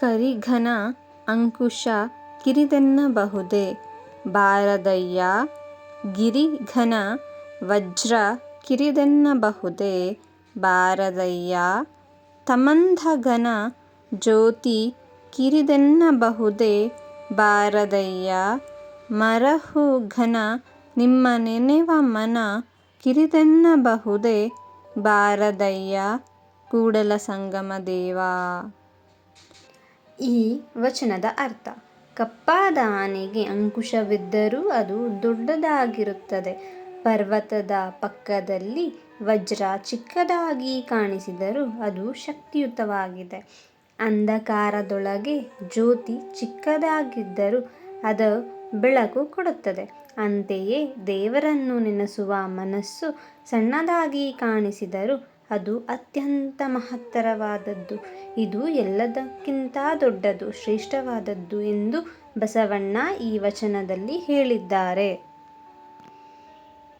ಕರಿಘನ ಅಂಕುಶ ಕಿರಿದೆನ್ನಬಹುದೇ ಬಾರದಯ್ಯ ಗಿರಿಘನ ವಜ್ರ ಕಿರಿದೆನ್ನಬಹುದೇ ಬಾರದಯ್ಯ ತಮಂಧಘನ ಜ್ಯೋತಿ ಕಿರಿದೆನ್ನಬಹುದೇ ಬಾರದಯ್ಯ ಮರಹುಘನ ನಿಮ್ಮ ನೆನೆವ ಮನ ಕಿರಿದೆನ್ನಬಹುದೇ ಬಾರದಯ್ಯ ಕೂಡಲ ಸಂಗಮ ದೇವ. ಈ ವಚನದ ಅರ್ಥ: ಕಪ್ಪಾದ ಆನೆಗೆ ಅಂಕುಶವಿದ್ದರೂ ಅದು ದೊಡ್ಡದಾಗಿರುತ್ತದೆ. ಪರ್ವತದ ಪಕ್ಕದಲ್ಲಿ ವಜ್ರ ಚಿಕ್ಕದಾಗಿ ಕಾಣಿಸಿದರೂ ಅದು ಶಕ್ತಿಯುತವಾಗಿದೆ. ಅಂಧಕಾರದೊಳಗೆ ಜ್ಯೋತಿ ಚಿಕ್ಕದಾಗಿದ್ದರೂ ಅದು ಬೆಳಕು ಕೊಡುತ್ತದೆ. ಅಂತೆಯೇ ದೇವರನ್ನು ನೆನೆಸುವ ಮನಸ್ಸು ಸಣ್ಣದಾಗಿ ಕಾಣಿಸಿದರೂ ಅದು ಅತ್ಯಂತ ಮಹತ್ತರವಾದದ್ದು. ಇದು ಎಲ್ಲದಕ್ಕಿಂತ ದೊಡ್ಡದು, ಶ್ರೇಷ್ಠವಾದದ್ದು ಎಂದು ಬಸವಣ್ಣ ಈ ವಚನದಲ್ಲಿ ಹೇಳಿದ್ದಾರೆ.